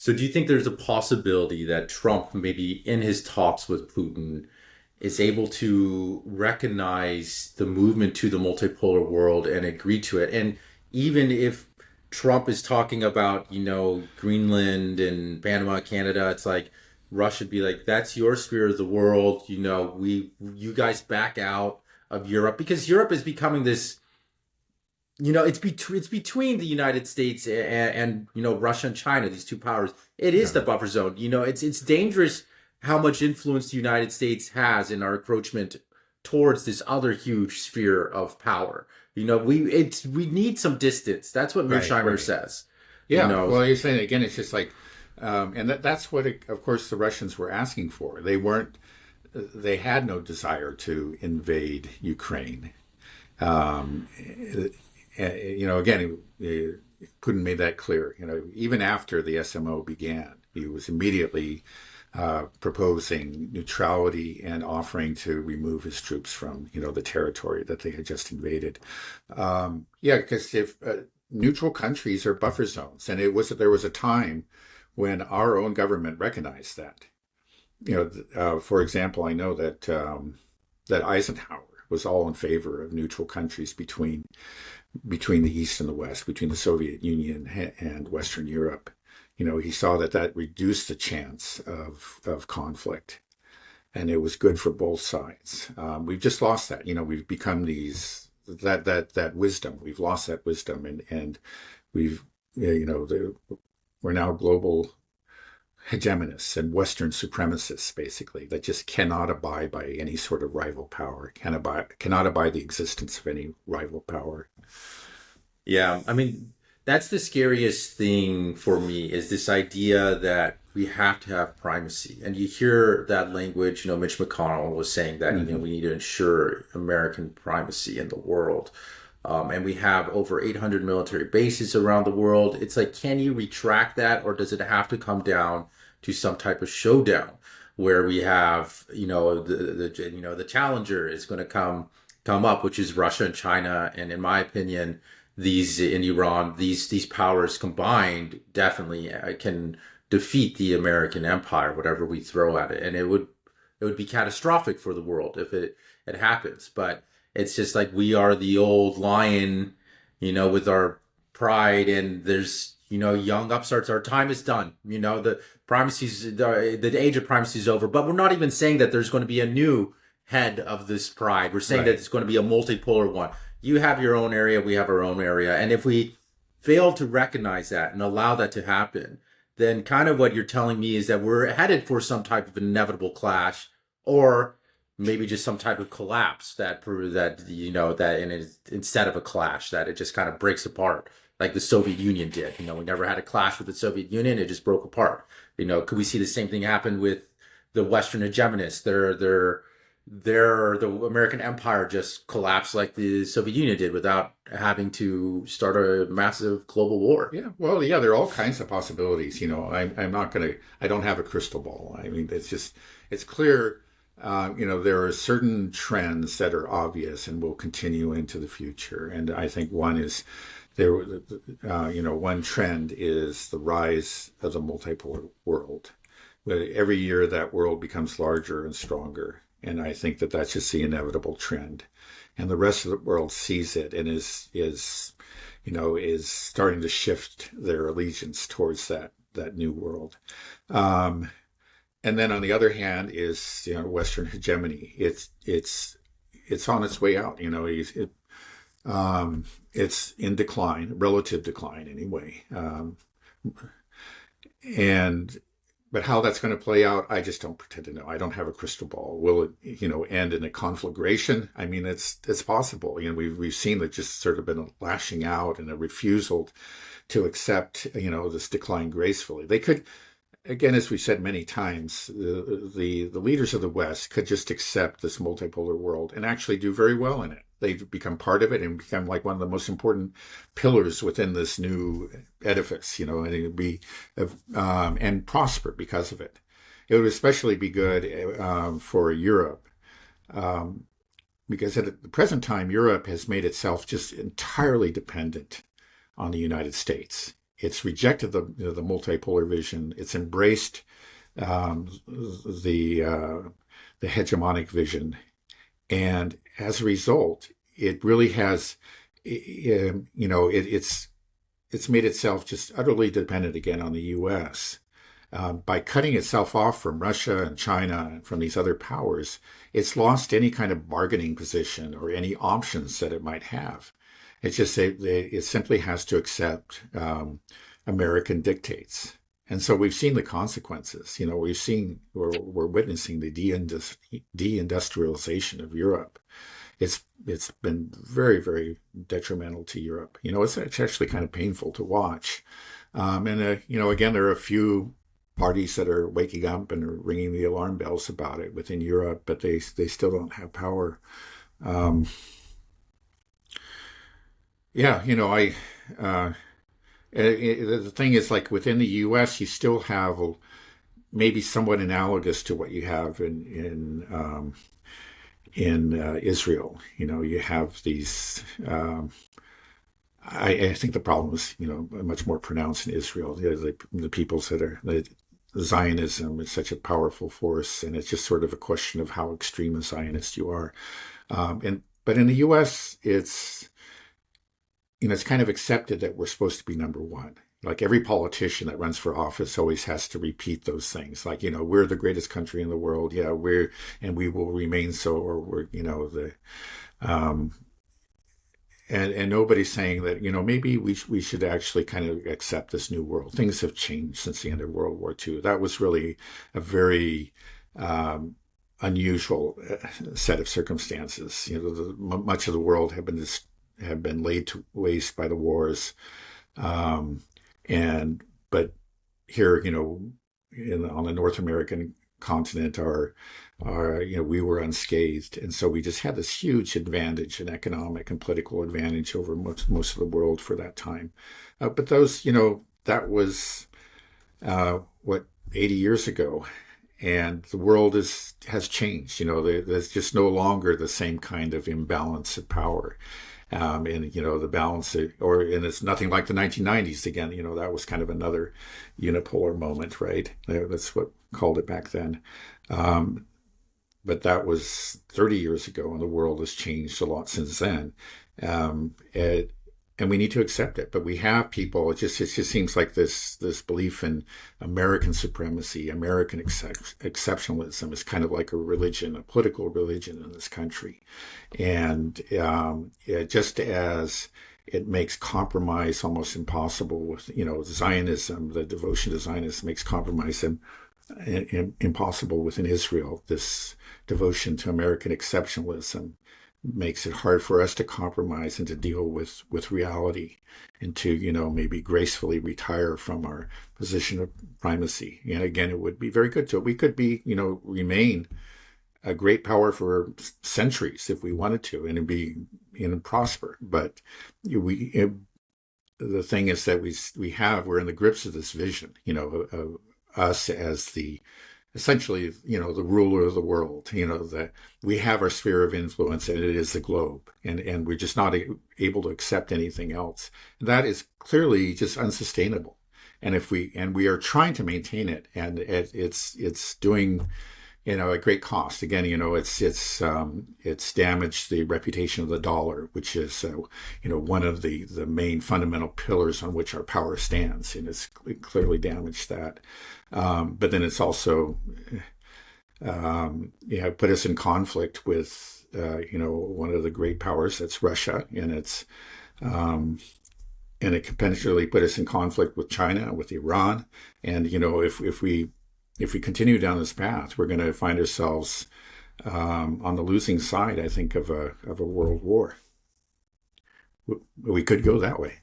So do you think there's a possibility that Trump, maybe in his talks with Putin, is able to recognize the movement to the multipolar world and agree to it? And even if Trump is talking about, Greenland and Panama, Canada, it's like Russia would be like, that's your sphere of the world. You guys back out of Europe because Europe is becoming this, it's between the United States and Russia and China, these two powers. It is the Yeah. buffer zone. It's dangerous how much influence the United States has in our encroachment towards this other huge sphere of power. We need some distance. That's what Right, Mearsheimer right. says. You Yeah. know, Well, you're saying again, it's just like, and that's what, of course, the Russians were asking for. They had no desire to invade Ukraine. Um, Again, Putin made that clear. Even after the SMO began, he was immediately proposing neutrality and offering to remove his troops from, the territory that they had just invaded. Yeah, because if neutral countries are buffer zones, and there was a time when our own government recognized that. For example, I know that Eisenhower was all in favor of neutral countries between the East and the West, between the Soviet Union and Western Europe. He saw that reduced the chance of conflict, and it was good for both sides. We've just lost that. We've become that wisdom. We've lost that wisdom, and we've we're now global hegemonists and Western supremacists, basically, that just cannot abide by any sort of rival power, cannot abide the existence of any rival power. yeah. I mean, that's the scariest thing for me is this idea that we have to have primacy. And you hear that language, Mitch McConnell was saying that, Hmm. we need to ensure American primacy in the world. And we have over 800 military bases around the world. It's like, can you retract that, or does it have to come down to some type of showdown where we have, the challenger is going to come up, which is Russia and China, and in my opinion, these in Iran, these powers combined definitely can defeat the American empire, whatever we throw at it, and it would be catastrophic for the world if it happens. But it's just like we are the old lion, with our pride, and there's young upstarts. Our time is done. The age of primacy is over. But we're not even saying that there's going to be a new head of this pride. We're saying that Right. it's going to be a multipolar one. You have your own area, we have our own area, and if we fail to recognize that and allow that to happen, then kind of what you're telling me is that we're headed for some type of inevitable clash, or maybe just some type of collapse instead of a clash, that it just kind of breaks apart like the Soviet Union did. We never had a clash with the Soviet Union; it just broke apart. Could we see the same thing happen with the Western hegemonists? The American empire just collapsed like the Soviet Union did without having to start a massive global war. Yeah. Well, yeah, there are all kinds of possibilities. I'm not going to, I don't have a crystal ball. I mean, it's clear, there are certain trends that are obvious and will continue into the future. And I think one is one trend is the rise of the multipolar world. Every year that world becomes larger and stronger. And I think that that's just the inevitable trend. And the rest of the world sees it and is starting to shift their allegiance towards that new world. Um, and then on the other hand is Western hegemony. It's on its way out. It's in decline, relative decline anyway. And but how that's going to play out, I just don't pretend to know. I don't have a crystal ball. Will it, end in a conflagration? I mean, it's possible. We've seen that just sort of been a lashing out and a refusal to accept, this decline gracefully. They could, again, as we said many times, the leaders of the West could just accept this multipolar world and actually do very well in it. They've become part of it and become like one of the most important pillars within this new edifice, and it would be and prosper because of it. It would especially be good for Europe um, because at the present time, Europe has made itself just entirely dependent on the United States it's rejected the multipolar vision. It's embraced the hegemonic vision, and as a result, it really has, it's made itself just utterly dependent again on the U.S. By cutting itself off from Russia and China and from these other powers, it's lost any kind of bargaining position or any options that it might have. It's just it simply has to accept American dictates. And so we've seen the consequences. We're witnessing the deindustrialization of Europe. It's been very, very detrimental to Europe. It's actually kind of painful to watch. Again, there are a few parties that are waking up and are ringing the alarm bells about it within Europe, but they still don't have power. Yeah, the thing is, like within the U.S., you still have maybe somewhat analogous to what you have in Israel. You have these. I think the problem is, much more pronounced in Israel. The peoples that are Zionism is such a powerful force, and it's just sort of a question of how extreme a Zionist you are. But in the U.S., it's kind of accepted that we're supposed to be number one. Like every politician that runs for office always has to repeat those things. Like, we're the greatest country in the world. Yeah, and we will remain so, or we're, and nobody's saying that, maybe we should actually kind of accept this new world. Things have changed since the end of World War II. That was really a very, unusual set of circumstances. Much of the world have been laid to waste by the wars, but here, on the North American continent, we were unscathed, and so we just had this huge advantage, an economic and political advantage over most of the world for that time. But those, that was 80 years ago. And the world has changed. There's just no longer the same kind of imbalance of power. And the balance, and it's nothing like the 1990s again. That was kind of another unipolar moment, right? That's what called it back then. But that was 30 years ago, and the world has changed a lot since then. And we need to accept it. But we have people. It just seems like this belief in American supremacy, American exceptionalism is kind of like a religion, a political religion in this country. And just as it makes compromise almost impossible with Zionism, the devotion to Zionism makes compromise impossible within Israel. This devotion to American exceptionalism makes it hard for us to compromise and to deal with reality, and to maybe gracefully retire from our position of primacy. And again, it would be very good to we could be remain a great power for centuries if we wanted to, and be prosper. But the thing is that we're in the grips of this vision, of us as essentially, the ruler of the world, that we have our sphere of influence, and it is the globe, and we're just not able to accept anything else. That is clearly just unsustainable. And we are trying to maintain it, and it's doing, at great cost. Again, it's damaged the reputation of the dollar, which is, one of the main fundamental pillars on which our power stands, and it's clearly damaged that. But then it's also, put us in conflict with, one of the great powers, that's Russia, and it can potentially put us in conflict with China, with Iran, and if we continue down this path, we're going to find ourselves on the losing side, I think, of a world war. We could go that way,